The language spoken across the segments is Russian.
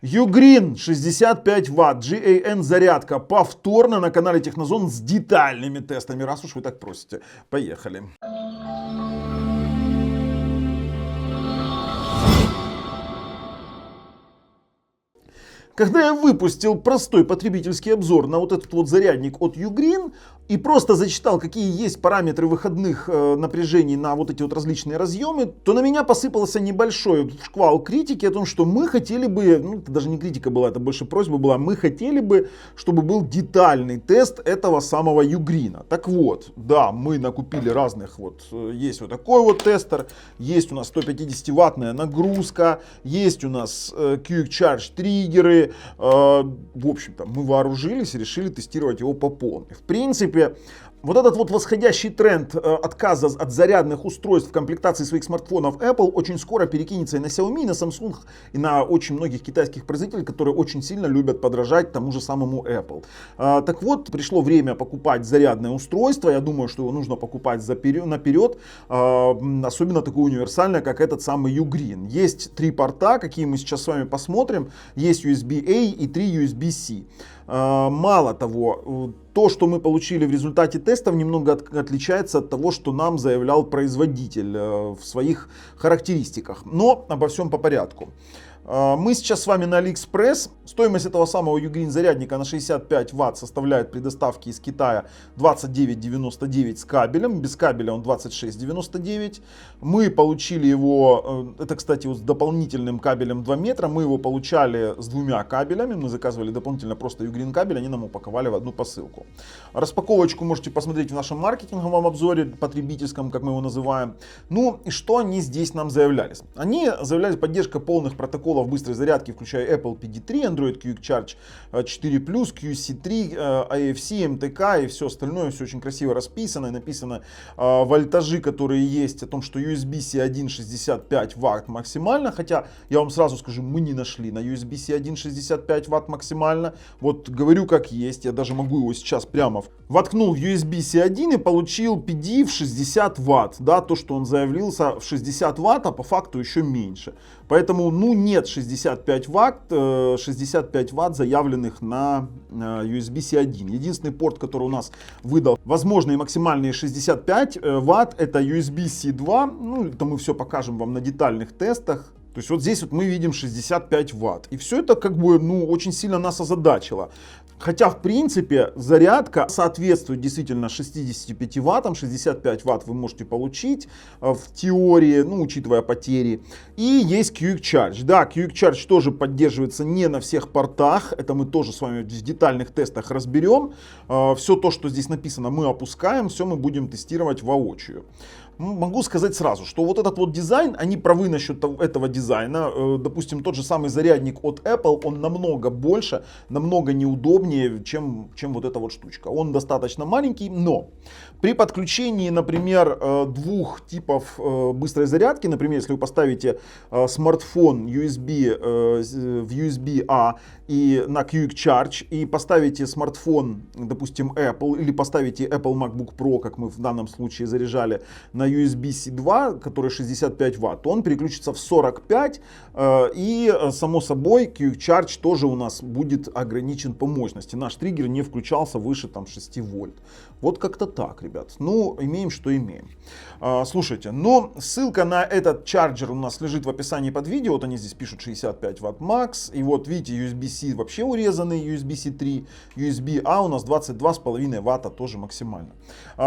Ugreen 65 Вт, GAN зарядка повторно на канале Технозон с детальными тестами, раз уж вы так просите. Поехали. Когда я выпустил простой потребительский обзор на вот этот вот зарядник от Ugreen и просто зачитал, какие есть параметры выходных напряжений на вот эти вот различные разъемы, то на меня посыпался небольшой шквал критики о том, что мы хотели бы, ну это даже не критика была, это больше просьба была, мы хотели бы, чтобы был детальный тест этого самого Ugreen. Так вот, да, мы накупили разных, вот есть вот такой вот тестер, есть у нас 150-ваттная нагрузка, есть у нас Quick Charge триггеры. В общем-то, мы вооружились и решили тестировать его по полной. В принципе, вот этот вот восходящий тренд отказа от зарядных устройств в комплектации своих смартфонов Apple очень скоро перекинется и на Xiaomi, и на Samsung, и на очень многих китайских производителей, которые очень сильно любят подражать тому же самому Apple. Так вот, пришло время покупать зарядное устройство. Я думаю, что его нужно покупать наперед, особенно такое универсальное, как этот самый Ugreen. Есть три порта, какие мы сейчас с вами посмотрим. Есть USB-A и 3 USB-C. Мало того, то, что мы получили в результате тестов, немного отличается от того, что нам заявлял производитель в своих характеристиках. Но обо всем по порядку. Мы сейчас с вами на AliExpress. Стоимость этого самого Ugreen зарядника на 65 Вт составляет при доставке из Китая 29,99 с кабелем. Без кабеля он 26,99. Мы получили его, это, кстати, вот с дополнительным кабелем 2 метра. Мы его получали с двумя кабелями. Мы заказывали дополнительно просто Ugreen кабель, они нам упаковали в одну посылку. Распаковочку можете посмотреть в нашем маркетинговом обзоре, потребительском, как мы его называем. Ну и что они здесь нам заявляли? Они заявляли поддержка полных протоколов быстрой зарядки, включая Apple PD3, Android Quick Charge 4+, QC3, AFC, MTK и все остальное. Все очень красиво расписано и написано вольтажи, которые есть, о том, что USB-C 1 65 Вт максимально. Хотя я вам сразу скажу, мы не нашли на USB-C 1 65 Вт максимально. Вот говорю как есть, я даже могу его сейчас прямо воткнул в USB-C 1 и получил PD в 60 Вт. Да, то, что он заявился в 60 Вт, а по факту еще меньше. Поэтому, ну, нет 65 Вт заявленных на USB-C 1. Единственный порт, который у нас выдал возможные максимальные 65 Вт, это USB-C 2. Ну, это мы все покажем вам на детальных тестах. То есть вот здесь вот мы видим 65 Вт. И все это как бы, ну, очень сильно нас озадачило. Хотя, в принципе, зарядка соответствует действительно 65 Ваттам. 65 Вт вы можете получить в теории, ну, учитывая потери. И есть Quick Charge. Да, Quick Charge тоже поддерживается не на всех портах. Это мы тоже с вами в детальных тестах разберем. Все то, что здесь написано, мы опускаем. Все мы будем тестировать воочию. Могу сказать сразу, что вот этот вот дизайн, они правы насчет этого дизайна. Допустим, тот же самый зарядник от Apple, он намного больше, намного неудобнее, чем вот эта вот штучка. Он достаточно маленький, но при подключении, например, двух типов быстрой зарядки, например, если вы поставите смартфон USB в USB-A и на Quick Charge, и поставите смартфон, допустим, Apple, или поставите Apple MacBook Pro, как мы в данном случае заряжали, на USB-C 2, который 65 Вт, он переключится в 45, и само собой Quick Charge тоже у нас будет ограничен по мощности. Наш триггер не включался выше там 6 вольт. Вот как-то так, ребят. Ну, имеем, что имеем. Слушайте, но ссылка на этот чарджер у нас лежит в описании под видео. Вот они здесь пишут 65 Вт Max. И вот видите, USB-C вообще урезанный, USB-C 3, USB-A у нас 22,5 Вт тоже максимально.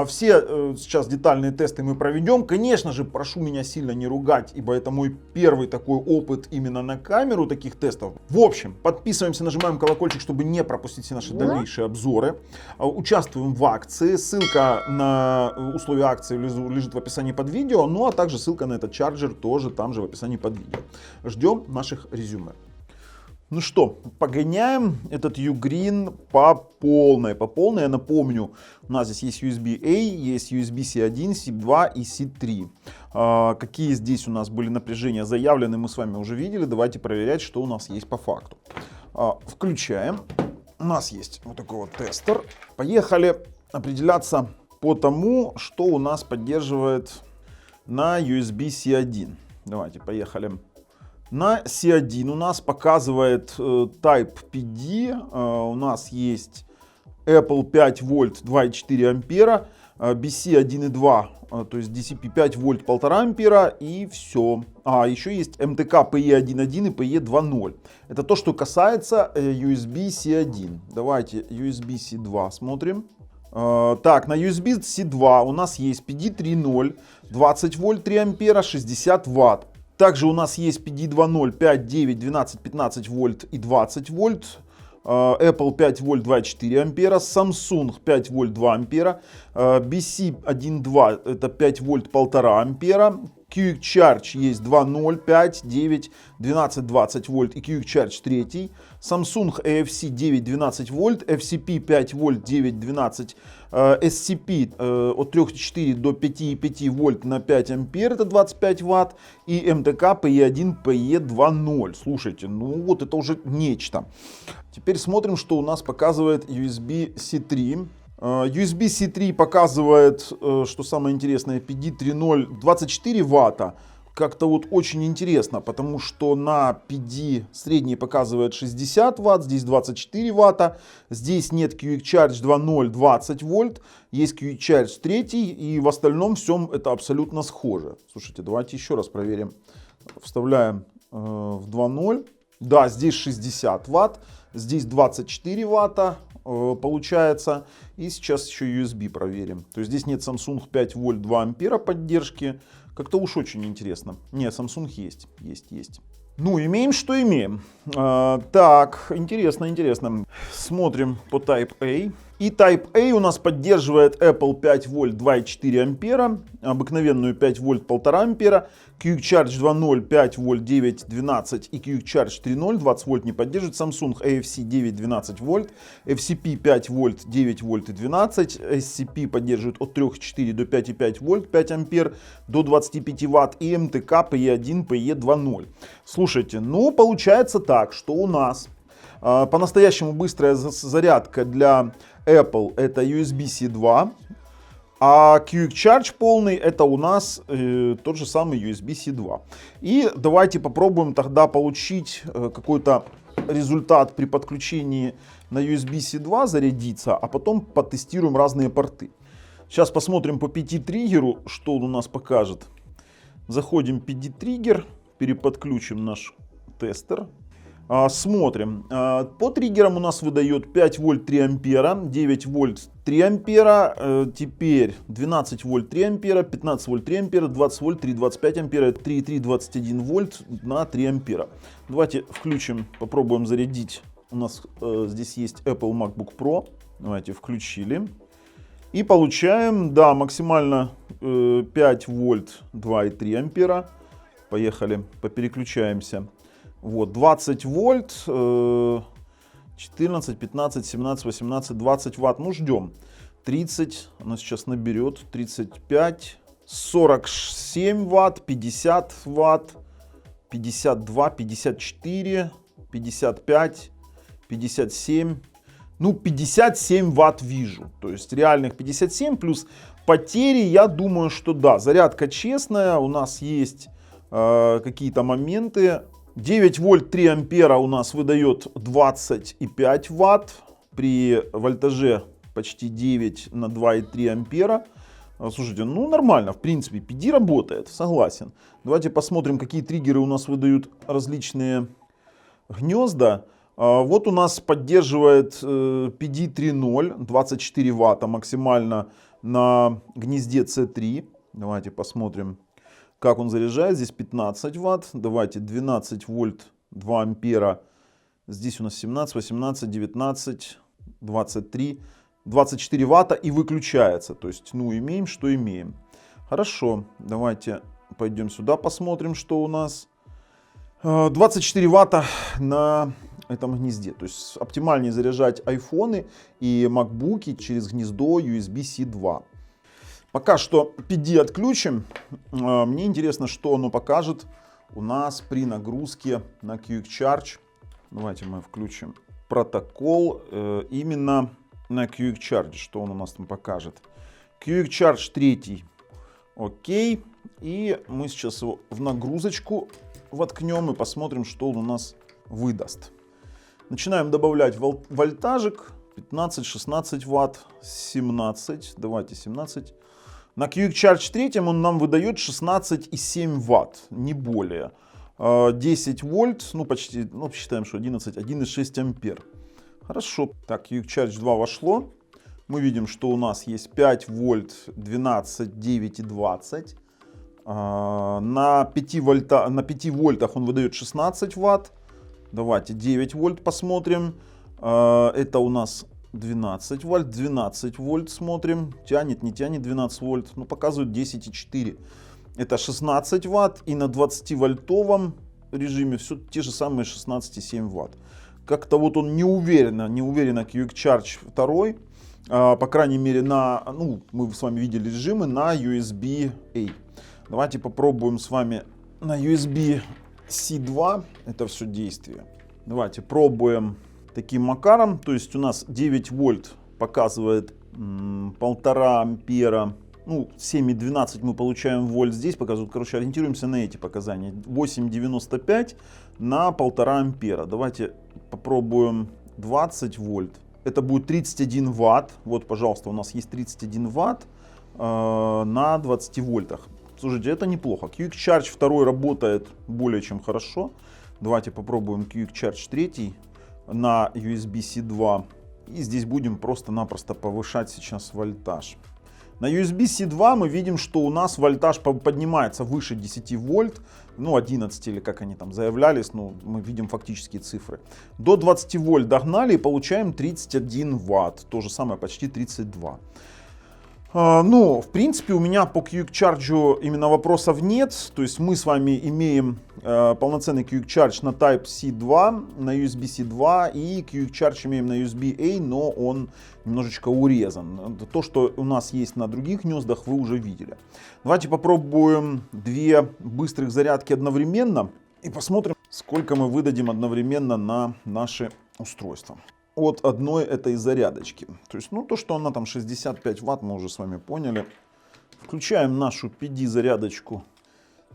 Все сейчас детальные тесты мы проведем. Конечно же, прошу меня сильно не ругать, ибо это мой первый такой опыт именно на камеру таких тестов. В общем, подписываемся, нажимаем колокольчик, чтобы не пропустить все наши дальнейшие обзоры. Участвуем в акции. Ссылка на условия акции лежит в описании под видео. Ну а также ссылка на этот чарджер тоже там же в описании под видео. Ждем наших резюме. Ну что, погоняем этот Ugreen по полной. Я напомню, у нас здесь есть USB-A, есть USB-C 1, C 2 и C 3. Какие здесь у нас были напряжения заявлены, мы с вами уже видели. Давайте проверять, что у нас есть по факту. Включаем. У нас есть вот такой вот тестер. Поехали определяться по тому, что у нас поддерживает на USB-C 1. Давайте, поехали. На C1 у нас показывает Type PD, у нас есть Apple 5 вольт 2,4 ампера, BC 1,2, то есть DCP 5 вольт 1,5 ампера и все. Еще есть MTK PE 1.1 и PE 2.0. Это то, что касается USB-C1. Давайте USB-C 2 смотрим. Так, на USB-C 2 у нас есть PD 3.0, 20 вольт 3 ампера, 60 ватт. Также у нас есть PD 2.0, 5, 9, 12, 15 вольт и 20 вольт. Apple 5 вольт 2,4 ампера, Samsung 5 вольт 2 ампера, BC 1.2 это 5 вольт 1,5 ампера, Quick Charge есть 2.0, 5, 9, 12, 20 вольт и Quick Charge 3, Samsung AFC 9, 12 вольт, FCP 5 вольт 9, 12, SCP от 3,4 до 5,5 вольт на 5 ампер, это 25 ватт, и MTK PE1, PE 2.0. Слушайте, ну вот это уже нечто. Теперь смотрим, что у нас показывает USB-C 3. USB-C 3 показывает, что самое интересное, PD 3.0 24 ватта. Как-то вот очень интересно, потому что на PD средний показывает 60 ватт, здесь 24 ватта. Здесь нет Quick Charge 2.0 20 вольт, есть Quick Charge 3 и в остальном всем это абсолютно схоже. Слушайте, давайте еще раз проверим. Вставляем в 2.0. Да, здесь 60 ватт, здесь 24 ватта получается. И сейчас еще USB проверим. То есть здесь нет Samsung 5 вольт 2 ампера поддержки. Как-то уж очень интересно. Не, Samsung есть. Ну, имеем, что имеем. Так, интересно. Смотрим по Type A. И Type A у нас поддерживает Apple 5 вольт 2,4 ампера, обыкновенную 5 вольт 1,5 ампера, Quick Charge 2.0 5 вольт 9, 12 и Quick Charge 3.0 20 вольт не поддерживает, Samsung AFC 9, 12 вольт, FCP 5 вольт 9 вольт и 12, SCP поддерживает от 3,4 до 5,5 вольт 5 ампер до 25 ватт и MTK PE1, PE 2.0. Слушайте, ну получается так, что у нас по-настоящему быстрая зарядка для Apple это USB-C 2, а Quick Charge полный это у нас тот же самый USB-C 2. И давайте попробуем тогда получить какой-то результат при подключении на USB-C 2, зарядиться, а потом потестируем разные порты. Сейчас посмотрим по PD-триггеру, что он у нас покажет. Заходим в PD-триггер, переподключим наш тестер. Смотрим. По триггерам у нас выдает 5 вольт 3 ампера, 9 вольт 3 ампера, теперь 12 вольт 3 ампера, 15 вольт 3 ампера, 20 вольт 3,25 ампера, 3,3 21 вольт на 3 ампера. Давайте включим, попробуем зарядить. У нас здесь есть Apple MacBook Pro. Давайте включили. И получаем, да, максимально 5 вольт 2,3 ампера. Поехали, попереключаемся. Вот, 20 вольт, 14, 15, 17, 18, 20 ватт. Ну, ждем. 30, она сейчас наберет. 35, 47 ватт, 50 ватт, 52, 54, 55, 57. Ну, 57 ватт вижу. То есть реальных 57 плюс потери, я думаю, что да. Зарядка честная, у нас есть какие-то моменты. 9 вольт 3 ампера у нас выдает 25 ватт при вольтаже почти 9 на 2,3 ампера. Слушайте, ну нормально, в принципе, PD работает, согласен. Давайте посмотрим, какие триггеры у нас выдают различные гнезда. Вот у нас поддерживает PD 3.0, 24 ватта максимально на гнезде C3. Давайте посмотрим, как он заряжает. Здесь 15 ватт. Давайте 12 вольт 2 ампера. Здесь у нас 17, 18, 19, 23, 24 ватта и выключается. То есть, ну, имеем, что имеем. Хорошо, давайте пойдем сюда, посмотрим, что у нас. 24 ватта на этом гнезде. То есть, оптимальнее заряжать айфоны и макбуки через гнездо USB-C 2. Пока что PD отключим. Мне интересно, что оно покажет у нас при нагрузке на Quick Charge. Давайте мы включим протокол именно на Quick Charge. Что он у нас там покажет? Quick Charge 3. Окей. И мы сейчас его в нагрузочку воткнем и посмотрим, что он у нас выдаст. Начинаем добавлять вольтажик. 15-16 ватт, 17, давайте 17. На Quick Charge 3 он нам выдает 16,7 ватт, не более. 10 вольт, ну почти, ну считаем, что 11, 1,6 ампер. Хорошо, так, Quick Charge 2 вошло. Мы видим, что у нас есть 5 вольт, 12, 9 и 20. На 5 вольтах он выдает 16 ватт. Давайте 9 вольт посмотрим. Это у нас 12 вольт, 12 вольт смотрим. Тянет, не тянет 12 вольт. Ну, показывает 10,4. Это 16 ватт. И на 20 вольтовом режиме все те же самые 16,7 ватт. Как-то вот он неуверенно Quick Charge 2. По крайней мере, ну, мы с вами видели режимы на USB-A. Давайте попробуем с вами на USB-C 2 это все действие. Давайте пробуем таким макаром. То есть у нас 9 вольт показывает 1,5 ампера. Ну, 7,12 мы получаем вольт здесь показывают. Короче, ориентируемся на эти показания. 8,95 на 1,5 ампера. Давайте попробуем 20 вольт. Это будет 31 ватт. Вот, пожалуйста, у нас есть 31 ватт на 20 вольтах. Слушайте, это неплохо. Quick Charge 2 работает более чем хорошо. Давайте попробуем Quick Charge 3 на USB-C 2. И здесь будем просто-напросто повышать сейчас вольтаж. На USB-C 2 мы видим, что у нас вольтаж поднимается выше 10 вольт. Ну, 11 или как они там заявлялись. Ну, мы видим фактические цифры. До 20 вольт догнали и получаем 31 ватт. То же самое, почти 32. Ну, в принципе, у меня по Quick Charge именно вопросов нет. То есть мы с вами имеем полноценный Quick Charge на Type-C 2, на USB-C 2 и Quick Charge имеем на USB-A, но он немножечко урезан. То, что у нас есть на других гнездах, вы уже видели. Давайте попробуем 2 быстрых зарядки одновременно и посмотрим, сколько мы выдадим одновременно на наши устройства. От одной этой зарядочки. То есть, ну, то, что она там 65 ватт, мы уже с вами поняли. Включаем нашу PD зарядочку.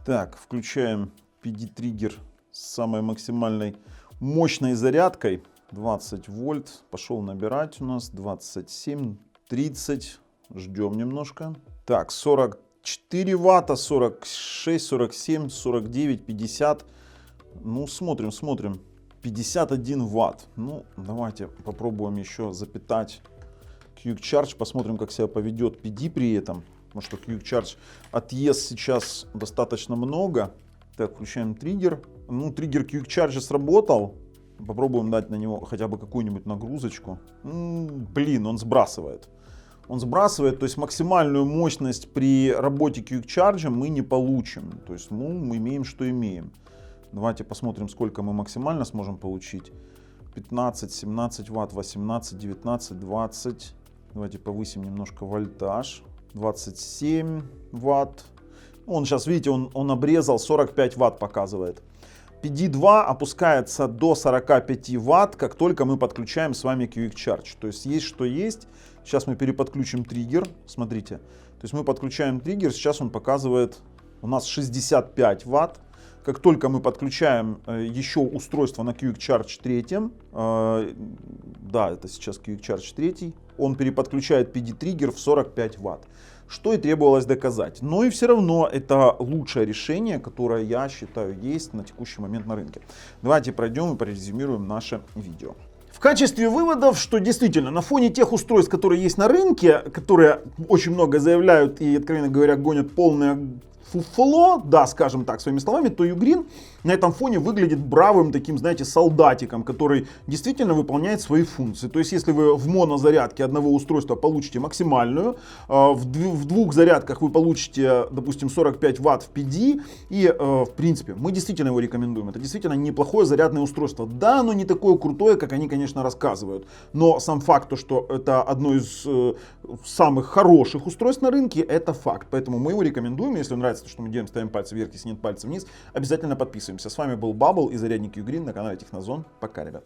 Так, включаем PD триггер с самой максимальной мощной зарядкой. 20 вольт. Пошел набирать у нас. 27, 30. Ждем немножко. Так, 44 ватта, 46, 47, 49, 50. Ну, смотрим. 51 ватт. Ну, давайте попробуем еще запитать Quick Charge. Посмотрим, как себя поведет PD при этом. Потому что Quick Charge отъезд сейчас достаточно много. Так, включаем триггер. Ну, триггер Quick Charge сработал. Попробуем дать на него хотя бы какую-нибудь нагрузочку. Блин, он сбрасывает. То есть максимальную мощность при работе Quick Charge мы не получим. То есть, ну, мы имеем, что имеем. Давайте посмотрим, сколько мы максимально сможем получить. 15, 17 ватт, 18, 19, 20. Давайте повысим немножко вольтаж. 27 ватт. Он сейчас, видите, он обрезал, 45 ватт показывает. PD2 опускается до 45 ватт, как только мы подключаем с вами Quick Charge. То есть что есть. Сейчас мы переподключим триггер. Смотрите. То есть мы подключаем триггер. Сейчас он показывает у нас 65 ватт. Как только мы подключаем еще устройство на Quick Charge 3, да, это сейчас Quick Charge 3, он переподключает PD-триггер в 45 Вт. Что и требовалось доказать. Но и все равно это лучшее решение, которое, я считаю, есть на текущий момент на рынке. Давайте пройдем и порезюмируем наше видео. В качестве выводов, что действительно на фоне тех устройств, которые есть на рынке, которые очень много заявляют и, откровенно говоря, гонят полное фуфло, да, скажем так, своими словами, то Ugreen на этом фоне выглядит бравым таким, знаете, солдатиком, который действительно выполняет свои функции. То есть, если вы в монозарядке одного устройства получите максимальную, в двух зарядках вы получите, допустим, 45 Вт в PD, и, в принципе, мы действительно его рекомендуем. Это действительно неплохое зарядное устройство. Да, оно не такое крутое, как они, конечно, рассказывают, но сам факт, то, что это одно из самых хороших устройств на рынке, это факт. Поэтому мы его рекомендуем. Если нравится то, что мы делаем, ставим пальцы вверх, если нет, пальцы вниз. Обязательно подписываемся. С вами был Bubble и зарядник Ugreen на канале Технозон. Пока, ребят.